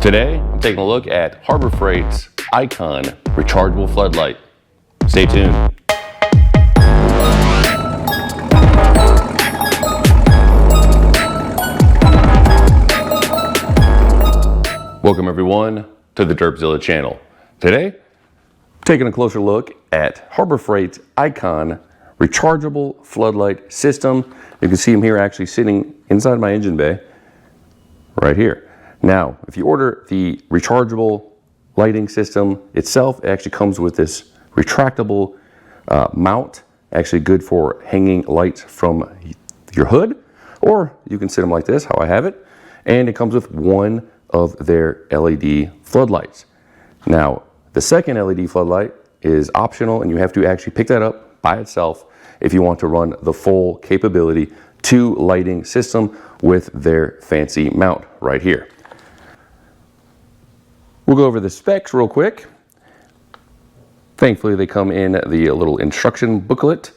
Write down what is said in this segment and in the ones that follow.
Today, I'm taking a look at Harbor Freight's Icon rechargeable floodlight. Stay tuned. Welcome everyone to the Derpzilla channel. Today, taking a closer look at Harbor Freight's Icon rechargeable floodlight system. You can see them here actually sitting inside my engine bay right here. Now, if you order the rechargeable lighting system itself, it actually comes with this retractable mount, actually good for hanging lights from your hood, or you can sit them like this, how I have it, and it comes with one of their LED floodlights. Now, the second LED floodlight is optional, and you have to actually pick that up by itself if you want to run the full capability 2 lighting system with their fancy mount right here. We'll go over the specs real quick. Thankfully, they come in the little instruction booklet,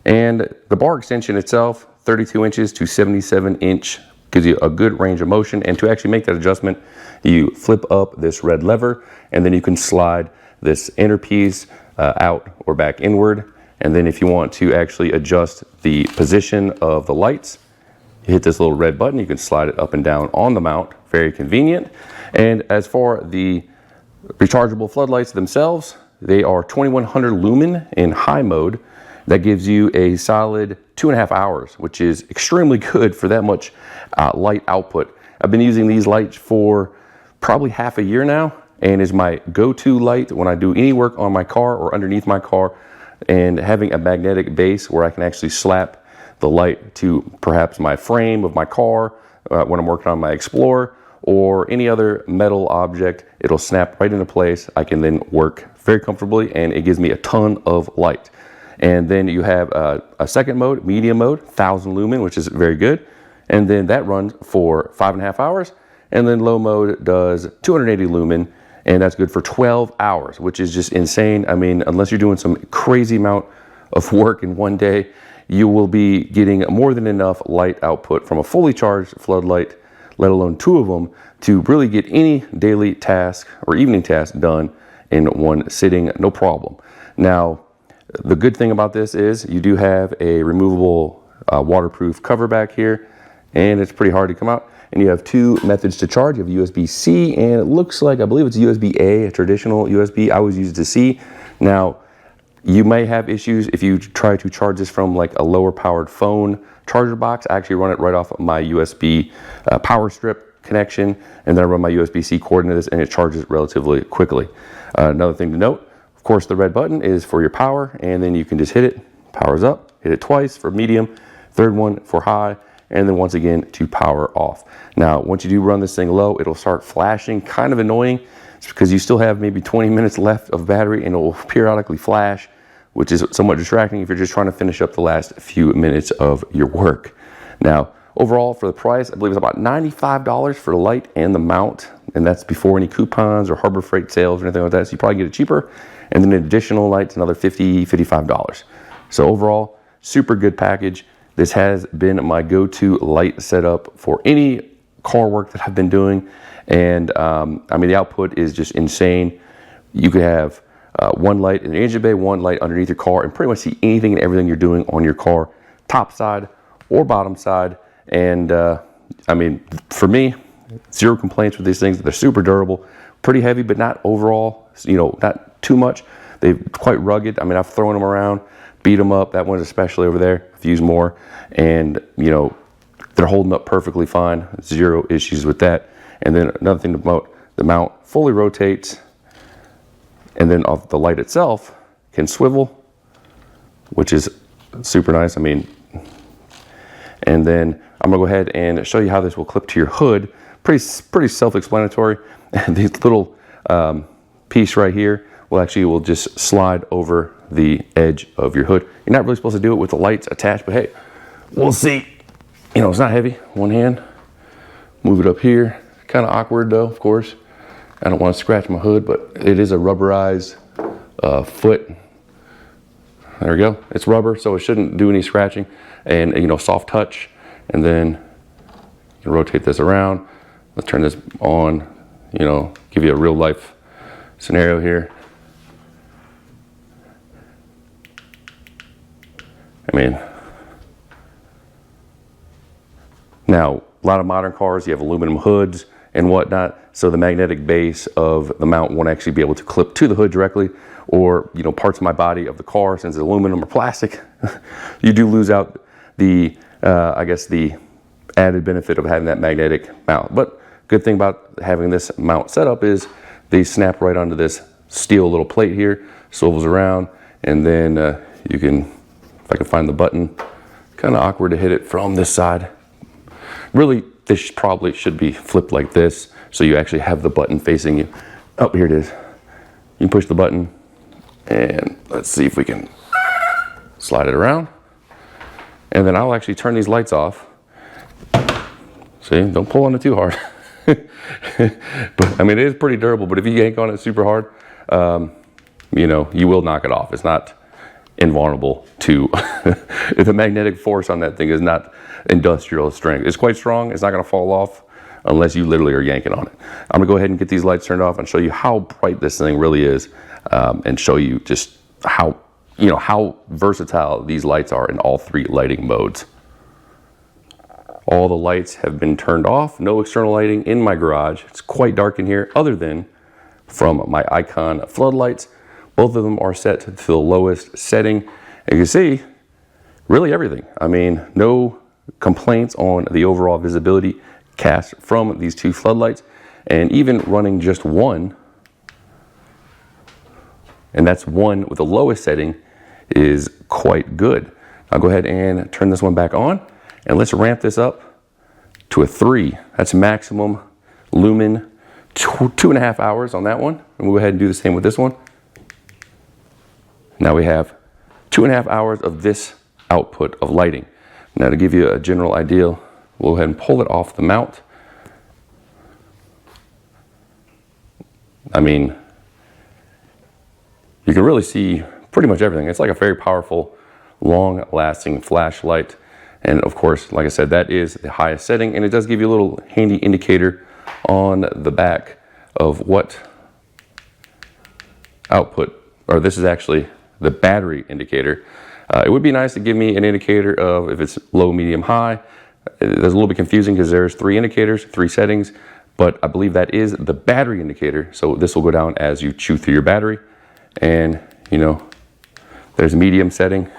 and the bar extension itself, 32 inches to 77 inch, gives you a good range of motion. And to actually make that adjustment, you flip up this red lever, and then you can slide this inner piece out or back inward. And then if you want to actually adjust the position of the lights, you hit this little red button, you can slide it up and down on the mount. Very convenient. And as for the rechargeable floodlights themselves, they are 2100 lumen in high mode. That gives you a solid 2.5 hours, which is extremely good for that much light output. I've been using these lights for probably half a year now, and is my go-to light when I do any work on my car or underneath my car, and having a magnetic base where I can actually slap the light to perhaps my frame of my car when I'm working on my Explorer, or any other metal object, it'll snap right into place. I can then work very comfortably, and it gives me a ton of light. And then you have a second mode, medium mode, 1000 lumen, which is very good. And then that runs for 5.5 hours. And then low mode does 280 lumen, and that's good for 12 hours, which is just insane. I mean, unless you're doing some crazy amount of work in one day, you will be getting more than enough light output from a fully charged floodlight, let alone 2 of them, to really get any daily task or evening task done in one sitting, no problem. Now, the good thing about this is you do have a removable waterproof cover back here, and it's pretty hard to come out. And you have 2 methods to charge. You have USB-C, and it looks like, I believe it's USB-A, a traditional USB. I always use the C. Now, you may have issues if you try to charge this from like a lower powered phone charger box. I actually run it right off of my USB power strip connection, and then I run my USB-C cord into this, and it charges relatively quickly. Another thing to note, of course, the red button is for your power, and then you can just hit it, powers up, hit it twice for medium, third one for high, and then once again to power off. Now, once you do run this thing low, it'll start flashing, kind of annoying. It's because you still have maybe 20 minutes left of battery, and it will periodically flash, which is somewhat distracting if you're just trying to finish up the last few minutes of your work. Now, overall for the price, I believe it's about $95 for the light and the mount, and that's before any coupons or Harbor Freight sales or anything like that, so you probably get it cheaper. And then an additional light's another $50, $55. So overall, super good package. This has been my go-to light setup for any car work that I've been doing. And I mean, the output is just insane. You could have one light in the engine bay, one light underneath your car, and pretty much see anything and everything you're doing on your car, top side or bottom side. And I mean, for me, 0 complaints with these things. They're super durable, pretty heavy, but not overall, you know, not too much. They're quite rugged. I mean, I've thrown them around, beat them up. That one's especially over there. I've used more, and you know, they're holding up perfectly fine. 0 issues with that. And then another thing to note, the mount fully rotates, and then the light itself can swivel, which is super nice. I mean, and then I'm gonna go ahead and show you how this will clip to your hood. Pretty self-explanatory. And the little piece right here will just slide over the edge of your hood. You're not really supposed to do it with the lights attached, but hey, we'll see. You know, it's not heavy. One hand, move it up here. Kind of awkward though, of course. I don't want to scratch my hood, but it is a rubberized foot. There we go. It's rubber, so it shouldn't do any scratching. And you know, soft touch. And then you can rotate this around. Let's turn this on. you know, give you a real life scenario here. I mean, now a lot of modern cars, you have aluminum hoods and whatnot, so the magnetic base of the mount won't actually be able to clip to the hood directly, or, you know, parts of my body of the car, since it's aluminum or plastic, you do lose out the, I guess, the added benefit of having that magnetic mount. But good thing about having this mount set up is they snap right onto this steel little plate here, swivels around, and then you can, if I can find the button, kind of awkward to hit it from this side. Really, this probably should be flipped like this, so you actually have the button facing you. Oh, here it is. You can push the button, and let's see if we can slide it around. And then I'll actually turn these lights off. See, don't pull on it too hard. But I mean, it is pretty durable, but if you yank on it super hard, you know, you will knock it off. It's not invulnerable to, the magnetic force on that thing is not industrial strength. It's quite strong. It's not going to fall off unless you literally are yanking on it. I'm gonna go ahead and get these lights turned off and show you how bright this thing really is, and show you just how, you know, how versatile these lights are in all three lighting modes. All the lights have been turned off. No external lighting in my garage. It's quite dark in here, other than from my Icon floodlights. Both of them are set to the lowest setting. And you can see really everything. I mean, no complaints on the overall visibility cast from these two floodlights. And even running just one, and that's one with the lowest setting, is quite good. I'll go ahead and turn this one back on, and let's ramp this up to a 3. That's maximum lumen, 2.5 hours on that one. And we'll go ahead and do the same with this one. Now we have 2.5 hours of this output of lighting. Now, to give you a general idea, we'll go ahead and pull it off the mount. I mean, you can really see pretty much everything. It's like a very powerful, long-lasting flashlight. And of course, like I said, that is the highest setting, and it does give you a little handy indicator on the back of what output, or this is actually the battery indicator. It would be nice to give me an indicator of if it's low, medium, high. It's a little bit confusing because there's 3 indicators, 3 settings, but I believe that is the battery indicator. So this will go down as you chew through your battery. And, you know, there's medium setting.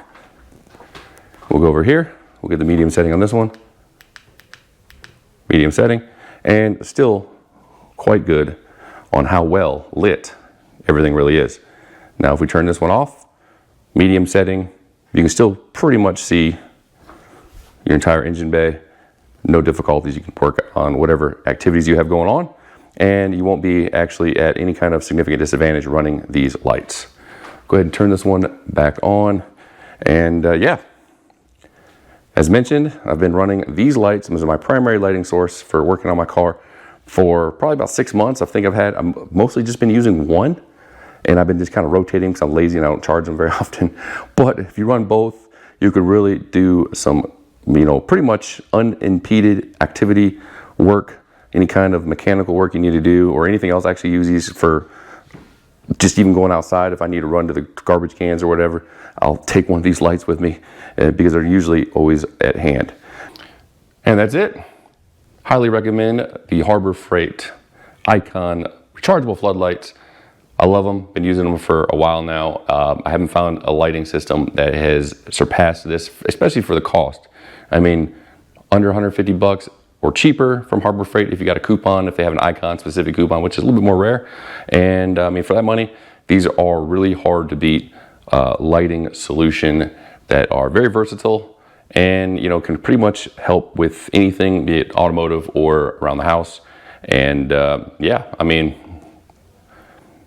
We'll go over here. We'll get the medium setting on this one. Medium setting. And still quite good on how well lit everything really is. Now, if we turn this one off, medium setting, you can still pretty much see your entire engine bay. No difficulties. You can work on whatever activities you have going on, and you won't be actually at any kind of significant disadvantage running these lights. Go ahead and turn this one back on. And yeah, as mentioned, I've been running these lights as my primary lighting source for working on my car for probably about 6 months. I've mostly just been using one, and I've been just kind of rotating because I'm lazy and I don't charge them very often. But if you run both, you could really do some, you know, pretty much unimpeded activity work, any kind of mechanical work you need to do, or anything else. I actually use these for just even going outside. If I need to run to the garbage cans or whatever, I'll take one of these lights with me because they're usually always at hand. And that's it. Highly recommend the Harbor Freight Icon rechargeable floodlights. I love them, been using them for a while now. I haven't found a lighting system that has surpassed this, especially for the cost. I mean, under 150 bucks or cheaper from Harbor Freight if you got a coupon, if they have an Icon specific coupon, which is a little bit more rare. And I mean, for that money, these are really hard to beat lighting solution that are very versatile and, you know, can pretty much help with anything, be it automotive or around the house. And yeah, I mean,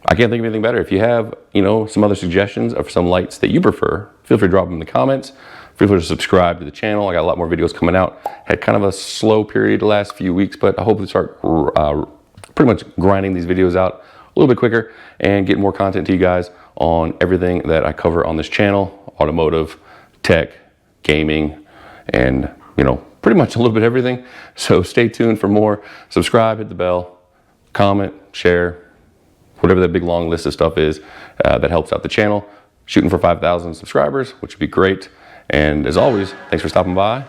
I can't think of anything better. If you have, you know, some other suggestions of some lights that you prefer, feel free to drop them in the comments. Feel free to subscribe to the channel. I got a lot more videos coming out. Had kind of a slow period the last few weeks, but I hope to start pretty much grinding these videos out a little bit quicker and get more content to you guys on everything that I cover on this channel: automotive, tech, gaming, and, you know, pretty much a little bit everything. So stay tuned for more. Subscribe, hit the bell. comment, share, whatever that big long list of stuff is that helps out the channel. Shooting for 5,000 subscribers, which would be great. And as always, thanks for stopping by.